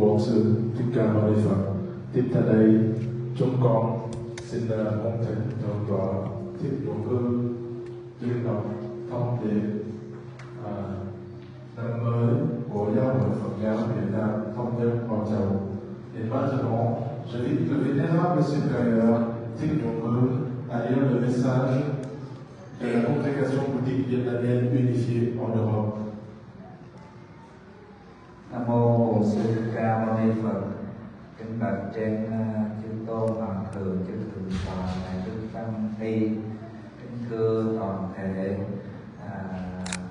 Bổn Sư Thích Ca Mâu Ni Phật. Tiếp theo đây, chúng con xin cung thỉnh Thượng tọa Thích Trụ Cư tuyên đọc thông điệp năm mới của Giáo hội Phật giáo Việt Nam thông nhân Bảo Châu. Et maintenant, j'invite le vénérable supérieur Thích Trụ Cư à lire le message de la congrégation bouddhique vietnamienne unifiée en Europe. Nam mô Bổn Sư Thích Ca Mâu Ni Phật. Kính bạch trên chư tôn hoàng thượng, chư thượng tọa đại đức tăng ni, kính thưa toàn thể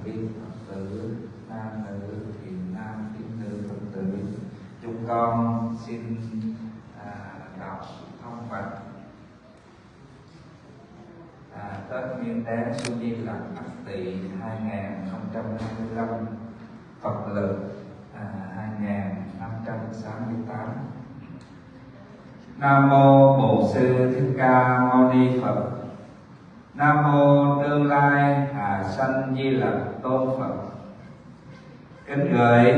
quý Phật tử nam nữ, thiện nam tín nữ Phật tử. Chúng con xin đọc thông Phật Tết Nguyên Đán Xuân Di Lặc Ất Tỵ 2025, Phật lực 2568. Nam mô Bổn Sư Thích Ca Mâu Ni Phật. Nam mô Tương Lai Hà Sanh Di Lặc Tôn Phật. Kính gửi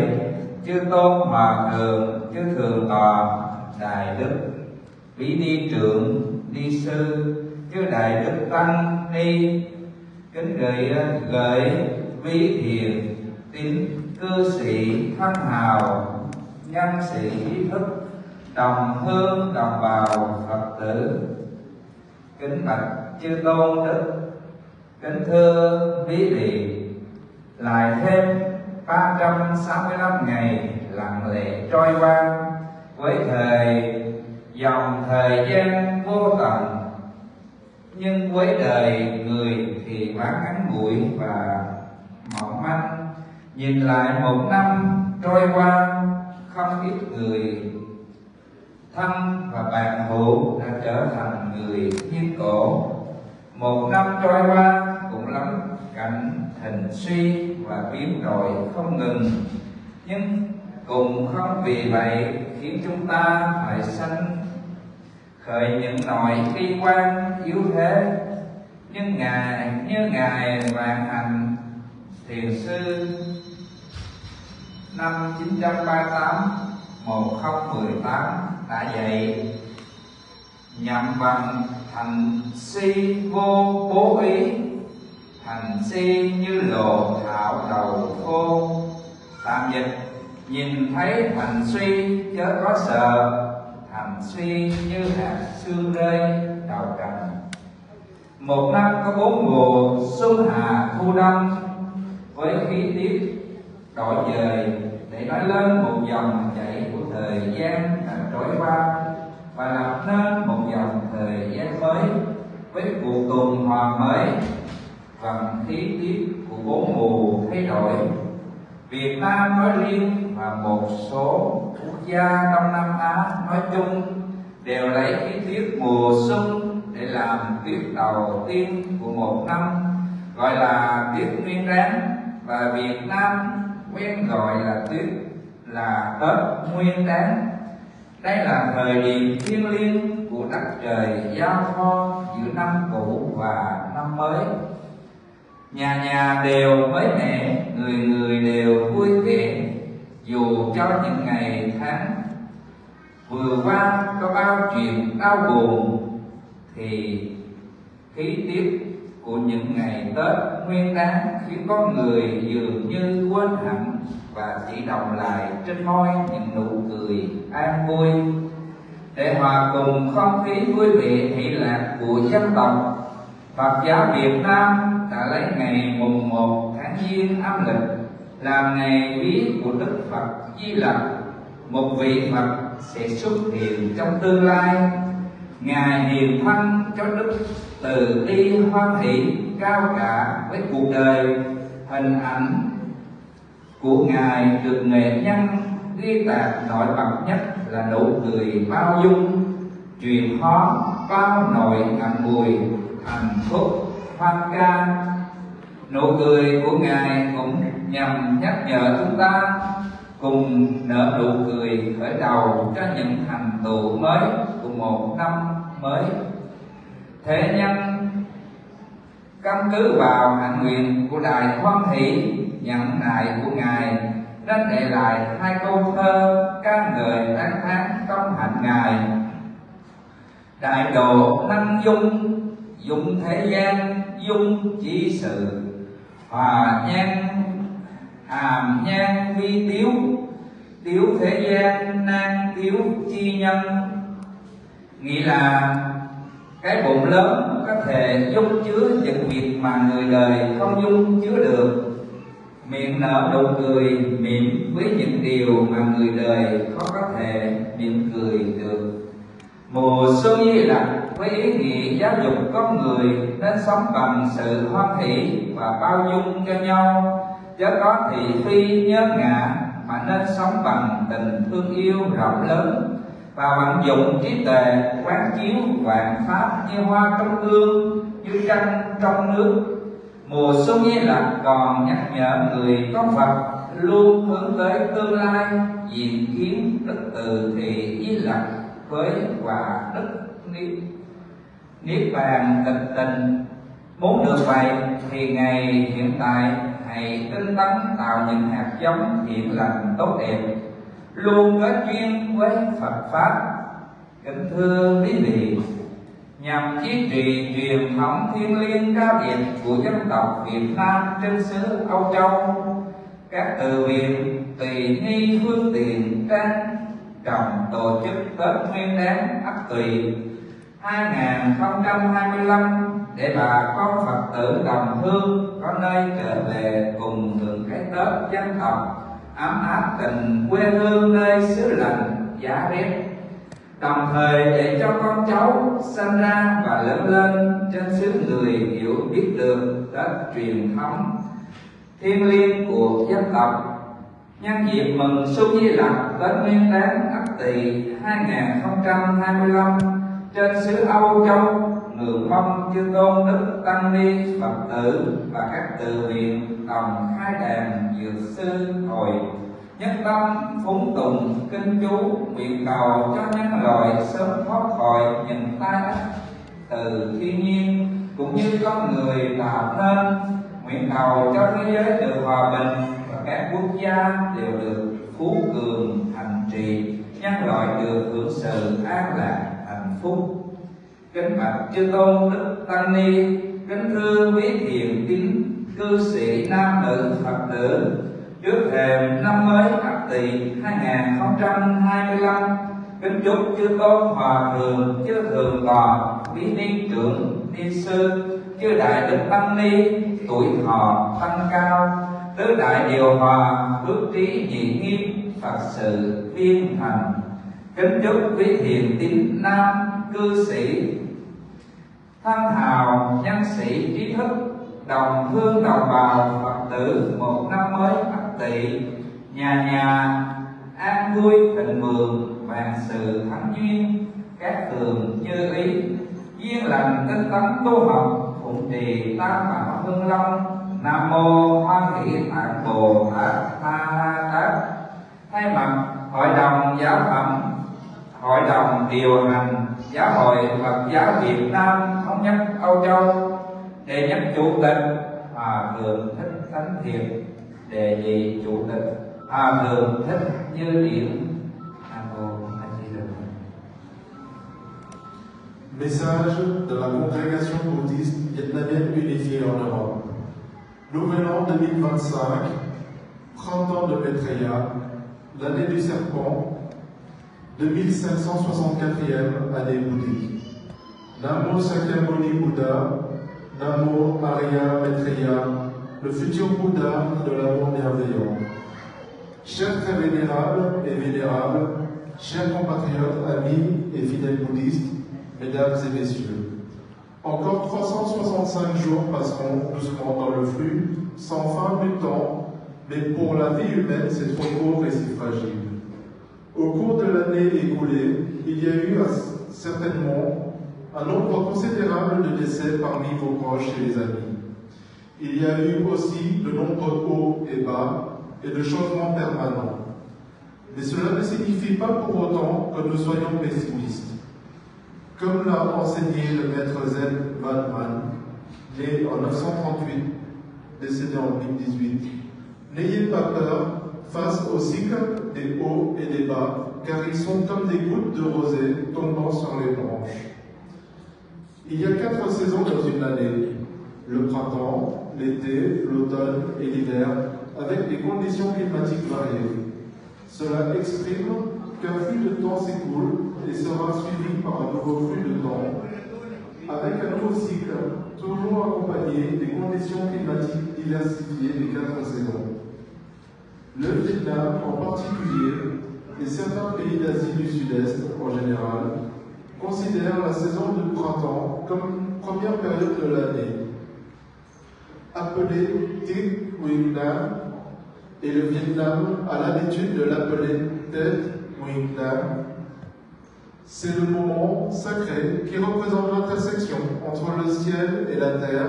chư tôn hòa thượng, chư thượng tọa đại đức, quý ni trưởng, ni sư, chư đại đức tăng ni. Kính gửi quý thiền tín cư sĩ thân hào, nhân sĩ trí thức, đồng hương đồng bào Phật tử. Kính bạch chư tôn đức, kính thưa quý vị, lại thêm 365 ngày lặng lẽ trôi qua với dòng thời gian vô tận, nhưng với đời người thì quá ngắn ngủi và mỏng manh. Nhìn lại một năm trôi qua, không ít người thân và bạn hữu đã trở thành người hiên cổ. Một năm trôi qua cũng lắm cảnh hình suy và biến đổi không ngừng, nhưng cũng không vì vậy khiến chúng ta phải sanh khởi những nỗi bi quan yếu thế. Nhưng Ngài Vạn Hạnh Thiền Sư năm 938-1018 đã dạy: nhậm bằng thành si vô bố ý, thành si như lộ thảo đầu khô. Tạm dịch: nhìn thấy thành suy chớ có sợ, thành suy như hạt sương rơi đầu cành. Một năm có 4 mùa xuân hạ thu đông, với khí tiết đổi dời để nói lên một dòng chảy của thời gian đã trôi qua và lập nên một dòng thời gian mới với cuộc tuần hoàn mới. Vận khí tiết của 4 mùa thay đổi, Việt Nam nói riêng và một số quốc gia Đông Nam Á nói chung đều lấy khí tiết mùa xuân để làm tiết đầu tiên của một năm, gọi là tiết Nguyên Đán, và Việt Nam quen gọi là Tết Nguyên Đán. Đây là thời điểm thiêng liêng của đất trời giao thoa giữa năm cũ và năm mới. Nhà nhà đều mới mẻ, người người đều vui vẻ, dù cho những ngày tháng vừa qua có bao chuyện đau buồn, thì khí tiết của những ngày Tết Nguyên Đán khiến con người dường như quên hẳn và chỉ đọng lại trên môi những nụ cười an vui. Để hòa cùng không khí vui vẻ hỷ lạc của dân tộc, Phật giáo Việt Nam đã lấy ngày mùng 1 tháng Giêng âm lịch làm ngày vía của Đức Phật Di Lặc, một vị Phật sẽ xuất hiện trong tương lai. Ngài hiền thân cho đức từ bi hoan hỷ cao cả với cuộc đời. Hình ảnh của Ngài được nghệ nhân ghi tạc nổi bật nhất là nụ cười bao dung, truyền hóa bao nỗi ngậm ngùi thành phúc hoan ca. Nụ cười của Ngài cũng nhằm nhắc nhở chúng ta cùng nở nụ cười khởi đầu cho những thành tựu mới của một năm mới. Thế nhân căn cứ vào hạnh nguyện của Đại Hoan Hỷ nhận nại của Ngài, nên để lại 2 câu thơ ca ngợi đại độ năng dung, dụng thế gian dung chỉ sự, hòa nhan hàm nhan vi tiếu, tiếu thế gian nan tiếu chi nhân. Nghĩa là cái bụng lớn có thể dung chứa những việc mà người đời không dung chứa được, miệng nở nụ cười mỉm với những điều mà người đời khó có thể mỉm cười được. Mùa xuân Di Lặc với ý nghĩa giáo dục con người nên sống bằng sự hoan hỷ và bao dung cho nhau, chớ có thị phi nhớ ngã, mà nên sống bằng tình thương yêu rộng lớn và vận dụng trí tuệ quán chiếu vạn pháp như hoa trong gương, như trăng trong nước. Mùa xuân Di Lặc còn nhắc nhở người có Phật luôn hướng tới tương lai, diện kiến đức từ thị Di Lặc với quả đức niết bàn tịch tình. Muốn được vậy thì ngày hiện tại hãy tinh tấn tạo những hạt giống thiện lành tốt đẹp, luôn kết duyên với Phật pháp. Kính thưa quý vị, nhằm duy trì truyền thống thiêng liêng cao đẹp của dân tộc Việt Nam trên xứ Âu Châu, các từ viện Tùy Nghi Phương Tiện Trang trọng tổ chức Tết Nguyên Đán Ất Tỵ 2025 để bà con Phật tử đồng hương có nơi trở về cùng hưởng cái Tết dân tộc ấm áp tình quê hương nơi xứ lạnh giá rét, đồng thời để cho con cháu sinh ra và lớn lên trên xứ người hiểu biết được Tết truyền thống thiêng liêng của dân tộc. Nhân dịp mừng xuân Di Lặc Tết Nguyên Đán Ất Tỵ 2025 trên xứ Âu Châu, ngưỡng mong chư tôn đức tăng ni Phật tử và các từ viện đồng khai đàn dược sư hội nhất tâm phúng tụng kinh chú, nguyện cầu cho nhân loại sớm thoát khỏi những tai ách từ thiên nhiên cũng như con người tạo nên, nguyện cầu cho thế giới được hòa bình và các quốc gia đều được phú cường thành trì, nhân loại được hưởng sự an lạc hạnh phúc. Kính bạch chư tôn đức tăng ni, kính thưa quý thiện tín cư sĩ nam nữ Phật tử, trước thềm năm mới Ất Tỵ 2025, kính chúc chư tôn hòa thượng, chư thượng tọa, quý ni trưởng, ni sư, chư đại đức tăng ni tuổi thọ tăng cao, tứ đại điều hòa, phước trí nhị nghiêm, Phật sự viên thành. Kính chúc quý thiện tín nam cư sĩ thân hào, nhân sĩ trí thức, đồng hương đồng bào Phật tử một năm mới Ất Tỵ nhà nhà an vui thịnh vượng, vạn sự thắng duyên, các tường như ý, duyên lành tinh tấn tu học, phụng trì tam bảo hương long. Nam mô Hoan Hỷ Tạng Bồ Tát Ma Ha Tát. Thay mặt hội đồng giáo phẩm, hội đồng điều hành Giáo hội Phật giáo Việt Nam thống nhất Âu Châu, đệ nhất chủ tịch Hòa thượng Thích Thánh Thiện, đệ nhị chủ tịch Hòa thượng Thích Như Điển. Nam mô A Di Đà Phật. Message de la congrégation bouddhiste vietnamienne unifiée en Europe. Nouvel an 2025, 30 ans de Maitreya, l'année du serpent, 2564e année bouddhique. Namo Sakyamuni Bouddha, Namo Arya Maitreya, le futur Bouddha de l'amour bienveillant. Chers très vénérables et vénérables, chers compatriotes, amis et fidèles bouddhistes, mesdames et messieurs, encore 365 jours passeront doucement dans le flux, sans fin du temps, mais pour la vie humaine, c'est trop court et si fragile. Au cours de l'année écoulée, il y a eu certainement un nombre considérable de décès parmi vos proches et les amis. Il y a eu aussi de nombreux hauts et bas et de changements permanents. Mais cela ne signifie pas pour autant que nous soyons pessimistes. Comme l'a enseigné le maître Zen Vanman, né en 938, décédé en 2018, n'ayez pas peur face au cycle des hauts et des bas, car ils sont comme des gouttes de rosée tombant sur les branches. Il y a 4 saisons dans une année, le printemps, l'été, l'automne et l'hiver, avec des conditions climatiques variées. Cela exprime qu'un flux de temps s'écoule et sera suivi par un nouveau flux de temps, avec un nouveau cycle, toujours accompagné des conditions climatiques diversifiées des 4 saisons. Le Vietnam en particulier, et certains pays d'Asie du Sud-Est en général, considèrent la saison du printemps comme première période de l'année. Appelée Thi Nguyen Nam, et le Vietnam a l'habitude de l'appeler Tet Nguyen Nam. C'est le moment sacré qui représente l'intersection entre le ciel et la terre,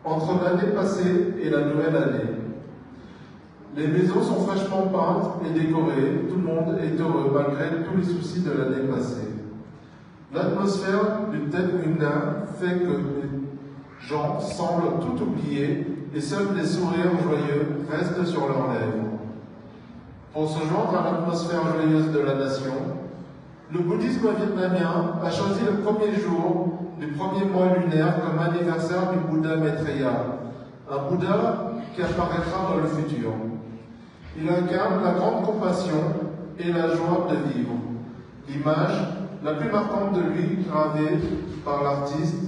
entre l'année passée et la nouvelle année. Les maisons sont fraîchement peintes et décorées, tout le monde est heureux malgré tous les soucis de l'année passée. L'atmosphère du Tet Nguyen Nam fait que les gens semblent tout oublier et seuls des sourires joyeux restent sur leurs lèvres. Pour se joindre à l'atmosphère joyeuse de la nation, le bouddhisme vietnamien a choisi le premier jour du premier mois lunaire comme anniversaire du Bouddha Maitreya, un Bouddha qui apparaîtra dans le futur. Il incarne la grande compassion et la joie de vivre. L'image la plus marquante de lui, gravée par l'artiste,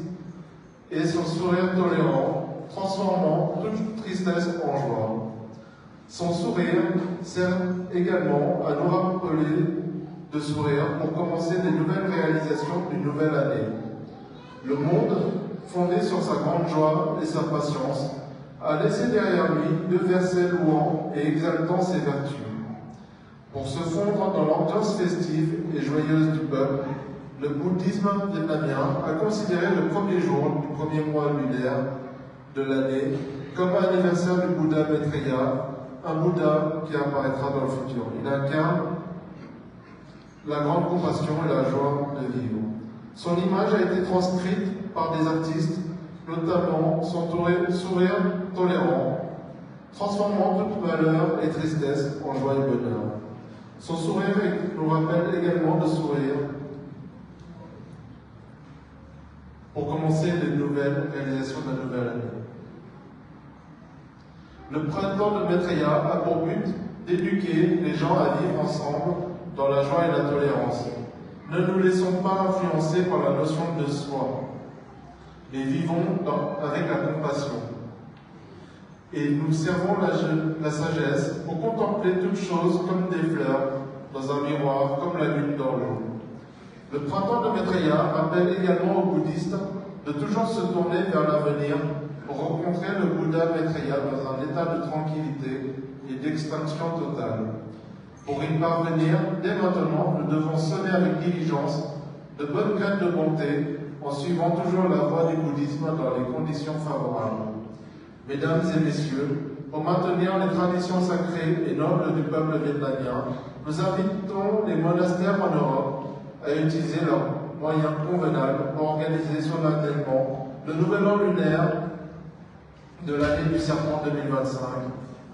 est son sourire tolérant, transformant toute tristesse en joie. Son sourire sert également à nous rappeler de sourire pour commencer des nouvelles réalisations d'une nouvelle année. Le monde, fondé sur sa grande joie et sa patience, a laissé derrière lui 2 versets louant et exaltant ses vertus. Pour se fondre dans l'ambiance festive et joyeuse du peuple, le bouddhisme vietnamien a considéré le premier jour du premier mois lunaire de l'année comme anniversaire du Bouddha Maitreya, un Bouddha qui apparaîtra dans le futur. Il incarne la grande compassion et la joie de vivre. Son image a été transcrite par des artistes, notamment son sourire tolérant, transformant toute malheur et tristesse en joie et bonheur. Son sourire nous rappelle également de sourire pour commencer les nouvelles réalisations de la nouvelle année. Le printemps de Maitreya a pour but d'éduquer les gens à vivre ensemble dans la joie et la tolérance. Ne nous laissons pas influencer par la notion de soi, mais vivons avec la compassion. Et nous servons la sagesse pour contempler toutes choses comme des fleurs dans un miroir, comme la lune dans l'eau. Le printemps de Maitreya rappelle également aux bouddhistes de toujours se tourner vers l'avenir pour rencontrer le Bouddha Maitreya dans un état de tranquillité et d'extinction totale. Pour y parvenir, dès maintenant, nous devons semer avec diligence de bonnes graines de bonté en suivant toujours la voie du bouddhisme dans les conditions favorables. Mesdames et messieurs, pour maintenir les traditions sacrées et nobles du peuple vietnamien, nous invitons les monastères en Europe à utiliser leurs moyens convenables pour organiser solennellement le nouvel an lunaire de l'année du serpent 2025,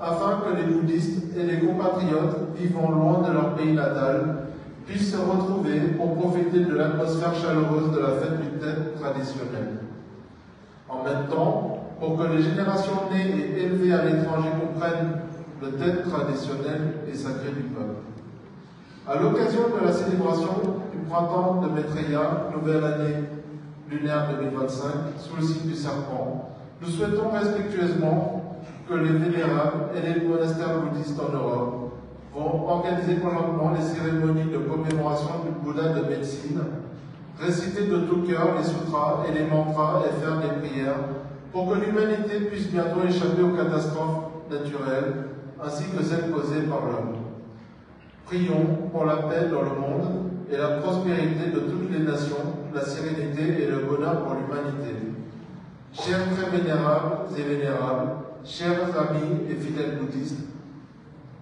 afin que les bouddhistes et les compatriotes vivant loin de leur pays natal puissent se retrouver pour profiter de l'atmosphère chaleureuse de la fête du Tet traditionnelle. En même temps, pour que les générations nées et élevées à l'étranger comprennent le Tet traditionnel et sacré du peuple. À l'occasion de la célébration du printemps de Maitreya, nouvelle année lunaire 2025, sous le signe du serpent, nous souhaitons respectueusement que les vénérables et les monastères bouddhistes en Europe vont organiser conjointement les cérémonies de commémoration du Bouddha de médecine, réciter de tout cœur les sutras et les mantras et faire des prières pour que l'humanité puisse bientôt échapper aux catastrophes naturelles ainsi que celles causées par l'homme. Prions pour la paix dans le monde et la prospérité de toutes les nations, la sérénité et le bonheur pour l'humanité. Chers très vénérables et vénérables, chers amis et fidèles bouddhistes,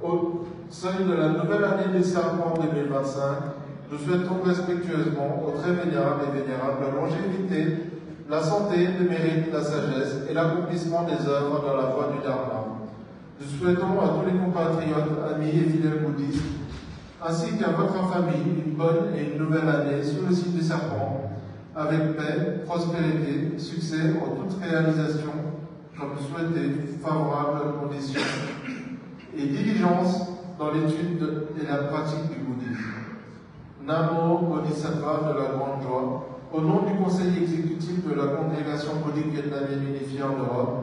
au seuil de la nouvelle année du serpent 2025, nous souhaitons respectueusement aux très vénérables et vénérables la longévité, la santé, le mérite, la sagesse et l'accomplissement des œuvres dans la voie du Dharma. Nous souhaitons à tous les compatriotes, amis et fidèles bouddhistes, ainsi qu'à votre famille, une bonne et une nouvelle année sous le signe du serpent, avec paix, prospérité, succès en toute réalisation, comme souhaité, favorables conditions, et diligence dans l'étude et la pratique du bouddhisme. Namo Bodhisattva de la Grande Joie, au nom du Conseil exécutif de la Congrégation bouddhique vietnamienne unifiée en Europe,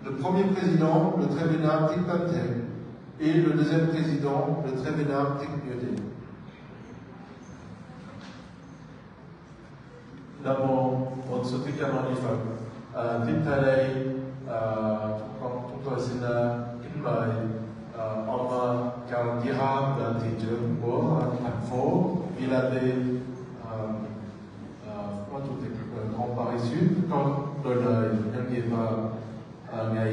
le premier président, le Très Vénérable Thich Nhat Hanh, et le deuxième président, le Très Vénérable Thich Nhat Hanh. Namo Bodhisattva Thich Nhat Hanh, chúng tôi xin kính mời ông Kalgira là thị trưởng của thành phố Villave, phó chủ tịch Grand Paris Sud, con đôi lời nhân dịp ngày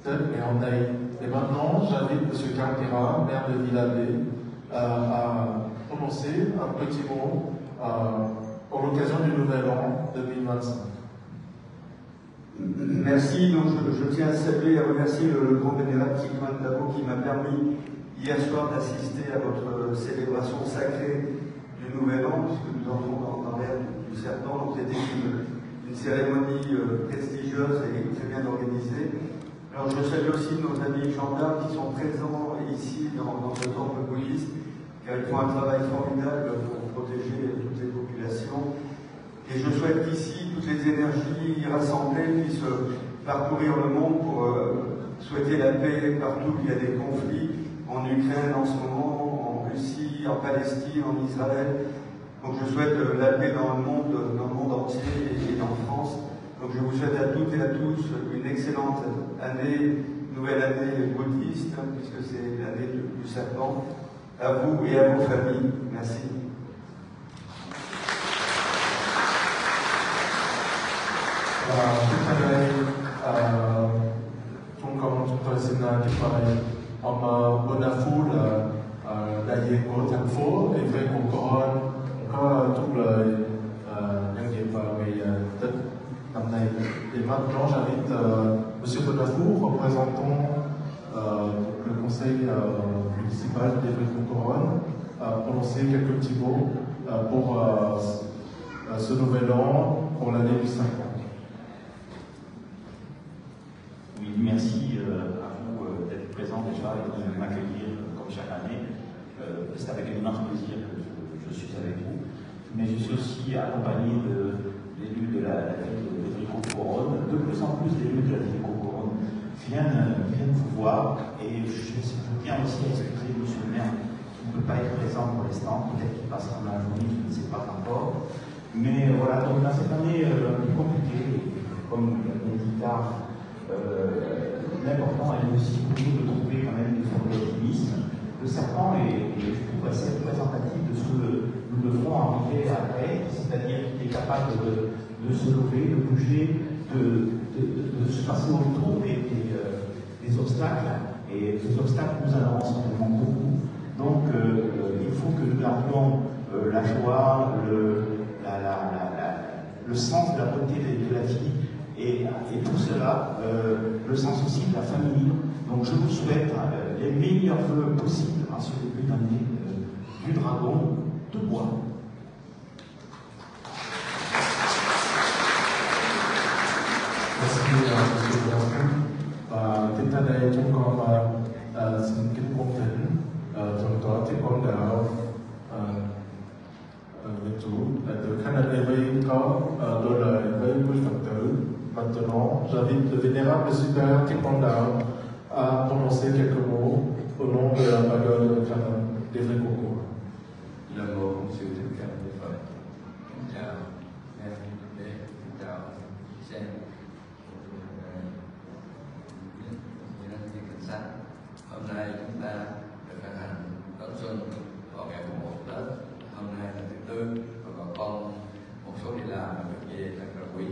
Tết ngày hôm nay. Et maintenant, j'invite M. Kalgira, maire de Villave, à prononcer un petit mot pour l'occasion du Nouvel An 2025. Merci, donc je tiens à saluer et à remercier le grand vénérable Thich Nhat Hanh qui m'a permis hier soir d'assister à votre célébration sacrée du Nouvel An, puisque nous entrons dans l'ère du serpent. Donc c'était une cérémonie prestigieuse et très bien organisée. Alors je salue aussi nos amis gendarmes qui sont présents ici dans ce temple bouddhiste, car ils font un travail formidable pour protéger toutes les populations. Et je souhaite qu'ici, toutes les énergies rassemblées puissent parcourir le monde pour souhaiter la paix partout où il y a des conflits, en Ukraine en ce moment, en Russie, en Palestine, en Israël. Donc je souhaite la paix dans le monde entier et en France. Donc je vous souhaite à toutes et à tous une excellente année, nouvelle année bouddhiste, puisque c'est l'année du serpent, à vous et à vos familles. Merci. Chúng tôi xin kính mời ông Bonafu là đại diện của thành phố Evrecocoron có chúc lời nhân dịp ngày Tết năm nay. Et maintenant, j'invite M. Bonafu, représentant le conseil municipal d'Evrecocoron, à prononcer quelques petits mots pour ce nouvel an, pour l'année du 50. Oui, merci à vous d'être présent déjà et de m'accueillir comme chaque année. C'est avec un immense plaisir que je suis avec vous. Mais je suis aussi accompagné d'élus de la ville d'Evrecocoron. De plus en plus d'élus de la ville d'Evrecocoron viennent vous voir. Et je tiens aussi à excuser M. le maire qui ne peut pas être présent pour l'instant. Peut-être qu'il passera dans la journée, je ne sais pas encore. Mais voilà, donc dans cette année un peu compliquée, comme l'a dit tard, l'important est aussi pour nous de trouver quand même des formes d'optimisme. Le serpent est, je trouve, assez représentatif de ce que nous devrons arriver à être, c'est-à-dire qu'il est capable de se lever, de bouger, de se passer autour des obstacles. Et ces obstacles, nous en avons certainement beaucoup. Donc, il faut que nous gardions la joie, le sens de la beauté de la vie. Et pour cela, le sens aussi de la famille. Donc je vous souhaite les meilleurs vœux possibles à ce début d'année du dragon de bois. Merci M. Bonafu. Tiếp theo đây chúng con xin kính cung thỉnh Thượng tọa Thích Quang Đạo Viện chủ đại tử Khánh Anh Levi có đôi lời với quý Phật tử. Maintenant, j'invite le vénérable supérieur Thích Quang Đạo à prononcer quelques mots au nom de la pagode d'Evrecocoron. Le mot của sự thích ca Đức Phật. Kính chào em Đế, kính chào xem cảnh sát. Hôm nay chúng ta được khởi hành đón xuân vào ngày 1 Tết. Hôm nay là thứ Tư và bà con một số đi làm và được về thật là quý.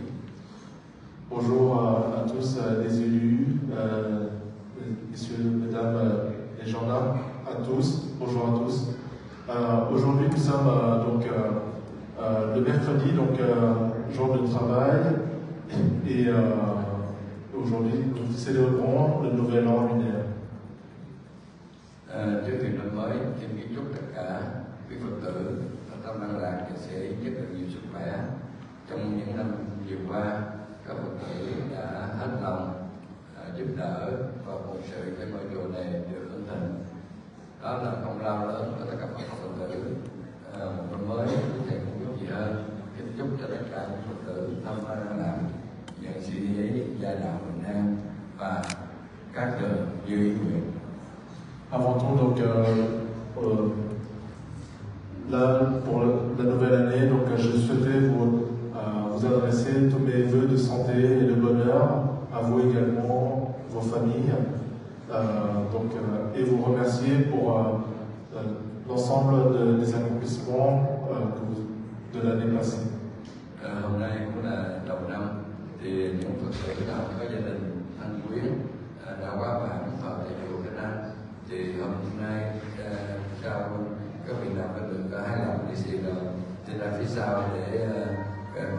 Bonjour à tous les élus, messieurs, mesdames, les gendarmes, à tous. Bonjour à tous. Aujourd'hui, nous sommes donc le mercredi, donc jour de travail, et aujourd'hui, nous célébrons le Nouvel An lunaire. Trước thềm năm mới, xin kính chúc tất cả quý Phật tử trong An Lạc và sẽ rất là nhiều sức khỏe. Trong những năm vừa qua, các Phật tử đã hết lòng giúp đỡ và phụng sự để ngôi chùa này được hưng thịnh. Đó là công lao lớn của tất cả các Phật tử. Một năm mới thầy cũng chúc gì hơn, kính chúc cho tất cả các Phật tử tâm làm nhận sự ý gia đạo bình an và các đời như ý nguyện. Avant tout, donc, là, pour la nouvelle année, donc, je souhaitais vous adresser tous mes vœux de santé et de bonheur, à vous également, vos familles, et vous remercier pour l'ensemble des accomplissements de l'année passée. Hôm nay cũng là đầu năm, thì những Phật tử nào có gia đình thân quyến đã quá vãng vào tại chùa Khánh An, thì hôm nay sau các vị nào có được 2 lần đi xì rồi thì ra phía sau để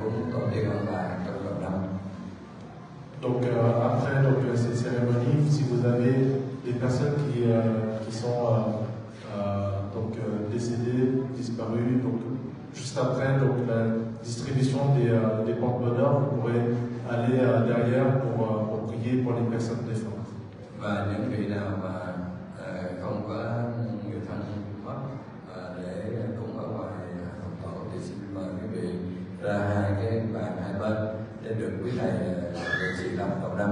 cúng tổ tiên ông bà trong đầu năm. Donc après cette cérémonie, si vous avez des personnes qui sont décédées, disparues, donc juste après la distribution des porte-bonheur, vous pourrez aller derrière pour prier pour les personnes défuntes. Và những vị nào mà không có người thân mất để cúng ở ngoài Phật tổ thì xin mời quý vị ra 2 cái bàn 2 bên để được quý thầy sự làm đầu năm.